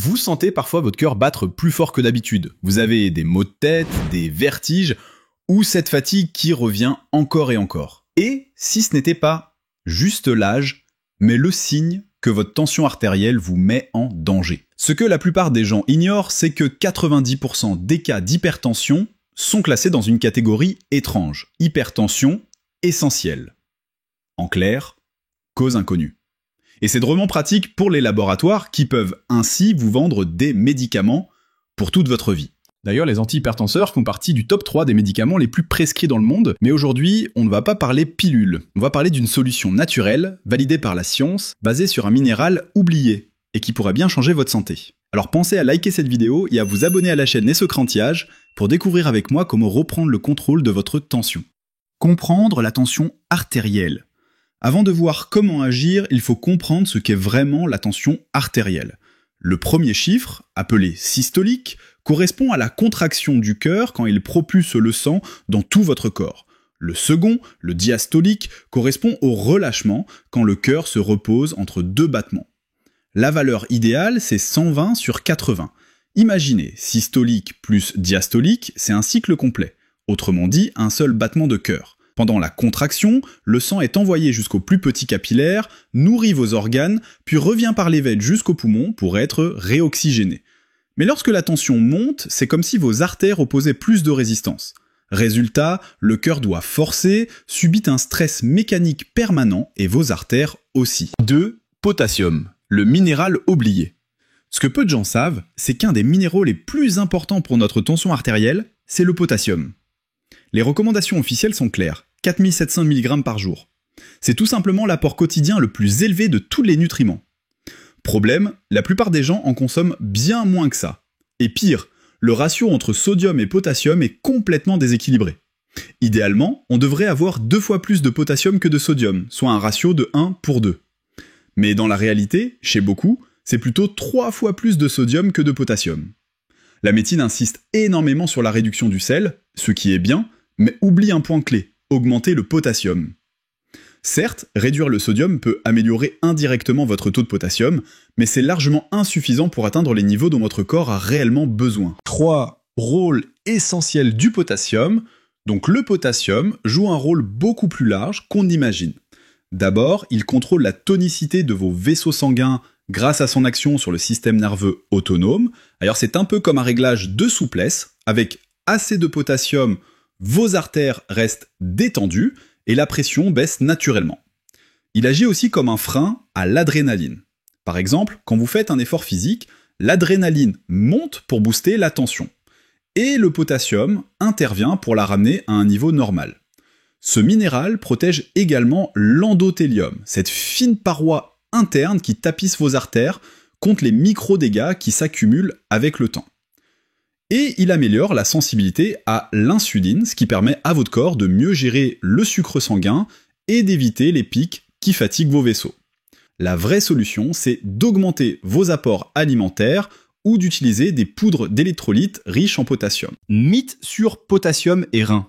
Vous sentez parfois votre cœur battre plus fort que d'habitude. Vous avez des maux de tête, des vertiges, ou cette fatigue qui revient encore et encore. Et si ce n'était pas juste l'âge, mais le signe que votre tension artérielle vous met en danger. Ce que la plupart des gens ignorent, c'est que 90% des cas d'hypertension sont classés dans une catégorie étrange. Hypertension essentielle. En clair, cause inconnue. Et c'est drôlement pratique pour les laboratoires qui peuvent ainsi vous vendre des médicaments pour toute votre vie. D'ailleurs, les antihypertenseurs font partie du top 3 des médicaments les plus prescrits dans le monde, mais aujourd'hui, on ne va pas parler pilule. On va parler d'une solution naturelle, validée par la science, basée sur un minéral oublié, et qui pourrait bien changer votre santé. Alors pensez à liker cette vidéo et à vous abonner à la chaîne Nessocrantiage pour découvrir avec moi comment reprendre le contrôle de votre tension. Comprendre la tension artérielle. Avant de voir comment agir, il faut comprendre ce qu'est vraiment la tension artérielle. Le premier chiffre, appelé systolique, correspond à la contraction du cœur quand il propulse le sang dans tout votre corps. Le second, le diastolique, correspond au relâchement quand le cœur se repose entre deux battements. La valeur idéale, c'est 120 sur 80. Imaginez, systolique plus diastolique, c'est un cycle complet. Autrement dit, un seul battement de cœur. Pendant la contraction, le sang est envoyé jusqu'aux plus petits capillaires, nourrit vos organes, puis revient par les veines jusqu'aux poumons pour être réoxygéné. Mais lorsque la tension monte, c'est comme si vos artères opposaient plus de résistance. Résultat, le cœur doit forcer, subit un stress mécanique permanent et vos artères aussi. 2. Potassium, le minéral oublié. Ce que peu de gens savent, c'est qu'un des minéraux les plus importants pour notre tension artérielle, c'est le potassium. Les recommandations officielles sont claires, 4700 mg par jour. C'est tout simplement l'apport quotidien le plus élevé de tous les nutriments. Problème, la plupart des gens en consomment bien moins que ça. Et pire, le ratio entre sodium et potassium est complètement déséquilibré. Idéalement, on devrait avoir 2 fois plus de potassium que de sodium, soit un ratio de 1 pour 2. Mais dans la réalité, chez beaucoup, c'est plutôt 3 fois plus de sodium que de potassium. La médecine insiste énormément sur la réduction du sel, ce qui est bien, mais oublie un point clé, augmenter le potassium. Certes, réduire le sodium peut améliorer indirectement votre taux de potassium, mais c'est largement insuffisant pour atteindre les niveaux dont votre corps a réellement besoin. 3. Rôle essentiel du potassium. Donc le potassium joue un rôle beaucoup plus large qu'on imagine. D'abord, il contrôle la tonicité de vos vaisseaux sanguins grâce à son action sur le système nerveux autonome. Alors c'est un peu comme un réglage de souplesse. Avec assez de potassium, vos artères restent détendues et la pression baisse naturellement. Il agit aussi comme un frein à l'adrénaline. Par exemple, quand vous faites un effort physique, l'adrénaline monte pour booster la tension. Et le potassium intervient pour la ramener à un niveau normal. Ce minéral protège également l'endothélium, cette fine paroi interne qui tapisse vos artères contre les micro-dégâts qui s'accumulent avec le temps. Et il améliore la sensibilité à l'insuline, ce qui permet à votre corps de mieux gérer le sucre sanguin et d'éviter les pics qui fatiguent vos vaisseaux. La vraie solution, c'est d'augmenter vos apports alimentaires ou d'utiliser des poudres d'électrolytes riches en potassium. Mythe sur potassium et reins.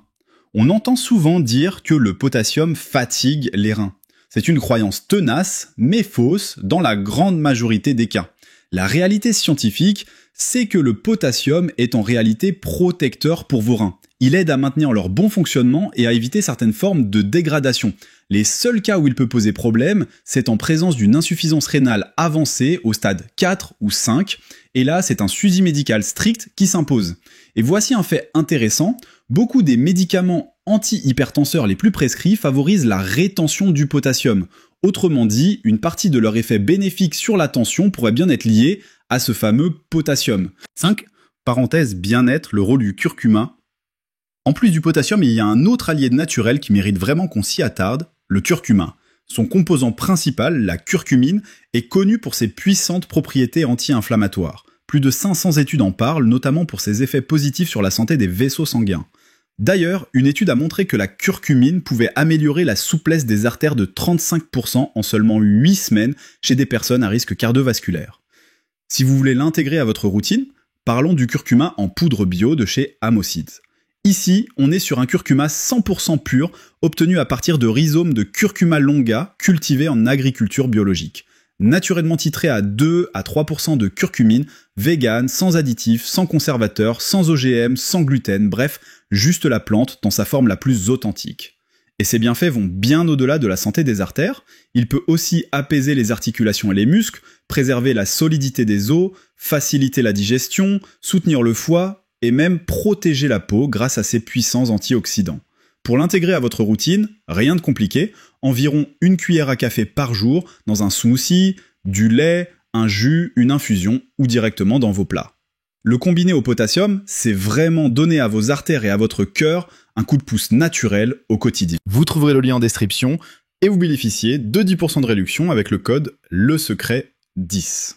On entend souvent dire que le potassium fatigue les reins. C'est une croyance tenace, mais fausse dans la grande majorité des cas. La réalité scientifique, c'est que le potassium est en réalité protecteur pour vos reins. Il aide à maintenir leur bon fonctionnement et à éviter certaines formes de dégradation. Les seuls cas où il peut poser problème, c'est en présence d'une insuffisance rénale avancée au stade 4 ou 5, et là c'est un suivi médical strict qui s'impose. Et voici un fait intéressant, beaucoup des médicaments anti-hypertenseurs les plus prescrits favorisent la rétention du potassium. Autrement dit, une partie de leur effet bénéfique sur la tension pourrait bien être liée à ce fameux potassium. 5. Parenthèse bien-être, le rôle du curcuma. En plus du potassium, il y a un autre allié naturel qui mérite vraiment qu'on s'y attarde, le curcuma. Son composant principal, la curcumine, est connu pour ses puissantes propriétés anti-inflammatoires. Plus de 500 études en parlent, notamment pour ses effets positifs sur la santé des vaisseaux sanguins. D'ailleurs, une étude a montré que la curcumine pouvait améliorer la souplesse des artères de 35% en seulement 8 semaines chez des personnes à risque cardiovasculaire. Si vous voulez l'intégrer à votre routine, parlons du curcuma en poudre bio de chez Amoseeds. Ici, on est sur un curcuma 100% pur, obtenu à partir de rhizomes de curcuma longa cultivés en agriculture biologique. naturellement titré à 2 à 3% de curcumine, vegan, sans additifs, sans conservateurs, sans OGM, sans gluten, bref, juste la plante dans sa forme la plus authentique. Et ces bienfaits vont bien au-delà de la santé des artères. Il peut aussi apaiser les articulations et les muscles, préserver la solidité des os, faciliter la digestion, soutenir le foie et même protéger la peau grâce à ses puissants antioxydants. Pour l'intégrer à votre routine, rien de compliqué, environ 1 cuillère à café par jour dans un smoothie, du lait, un jus, une infusion ou directement dans vos plats. Le combiné au potassium, c'est vraiment donner à vos artères et à votre cœur un coup de pouce naturel au quotidien. Vous trouverez le lien en description et vous bénéficiez de 10% de réduction avec le code LESECRET10.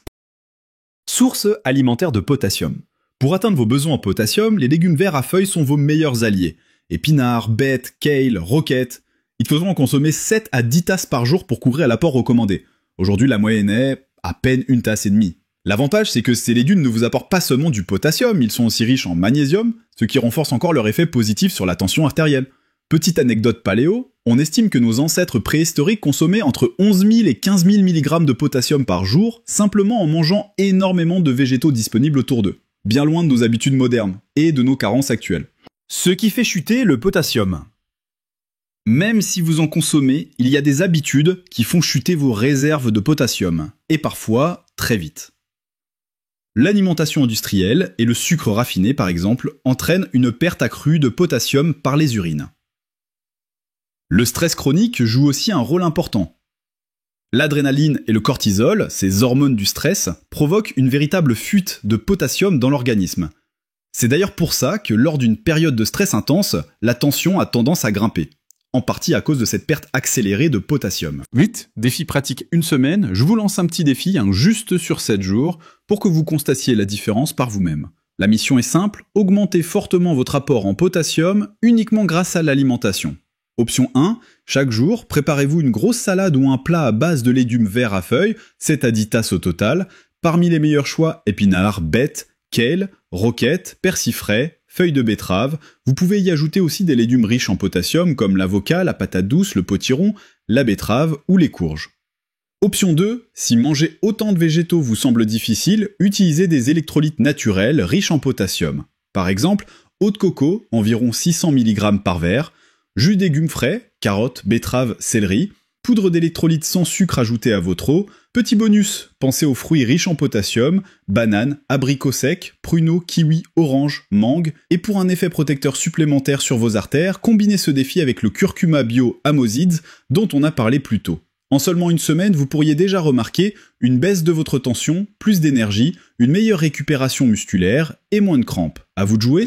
Source alimentaire de potassium. Pour atteindre vos besoins en potassium, les légumes verts à feuilles sont vos meilleurs alliés. Épinards, beets, kale, roquettes. Il faudra en consommer 7 à 10 tasses par jour pour couvrir l'apport recommandé. Aujourd'hui, la moyenne est à peine 1,5 tasse. L'avantage, c'est que ces légumes ne vous apportent pas seulement du potassium, ils sont aussi riches en magnésium, ce qui renforce encore leur effet positif sur la tension artérielle. Petite anecdote paléo, on estime que nos ancêtres préhistoriques consommaient entre 11 000 et 15 000 mg de potassium par jour, simplement en mangeant énormément de végétaux disponibles autour d'eux. Bien loin de nos habitudes modernes, et de nos carences actuelles. Ce qui fait chuter le potassium. Même si vous en consommez, il y a des habitudes qui font chuter vos réserves de potassium, et parfois très vite. L'alimentation industrielle et le sucre raffiné par exemple entraînent une perte accrue de potassium par les urines. Le stress chronique joue aussi un rôle important. L'adrénaline et le cortisol, ces hormones du stress, provoquent une véritable fuite de potassium dans l'organisme. C'est d'ailleurs pour ça que lors d'une période de stress intense, la tension a tendance à grimper. En partie à cause de cette perte accélérée de potassium. Vite, défi pratique 1 semaine, je vous lance un petit défi, juste sur 7 jours, pour que vous constatiez la différence par vous-même. La mission est simple, augmentez fortement votre apport en potassium uniquement grâce à l'alimentation. Option 1, chaque jour, préparez-vous une grosse salade ou un plat à base de légumes verts à feuilles, 7 à 10 tasses au total. Parmi les meilleurs choix, épinards, beets, kale, roquettes, persil frais, feuilles de betterave, vous pouvez y ajouter aussi des légumes riches en potassium comme l'avocat, la patate douce, le potiron, la betterave ou les courges. Option 2, si manger autant de végétaux vous semble difficile, utilisez des électrolytes naturels riches en potassium. Par exemple, eau de coco, environ 600 mg par verre, jus de légumes frais, carottes, betteraves, céleri, poudre d'électrolyte sans sucre ajoutée à votre eau. Petit bonus, pensez aux fruits riches en potassium, bananes, abricots secs, pruneaux, kiwis, oranges, mangues. Et pour un effet protecteur supplémentaire sur vos artères, combinez ce défi avec le curcuma bio Amosids dont on a parlé plus tôt. En seulement 1 semaine, vous pourriez déjà remarquer une baisse de votre tension, plus d'énergie, une meilleure récupération musculaire et moins de crampes. À vous de jouer!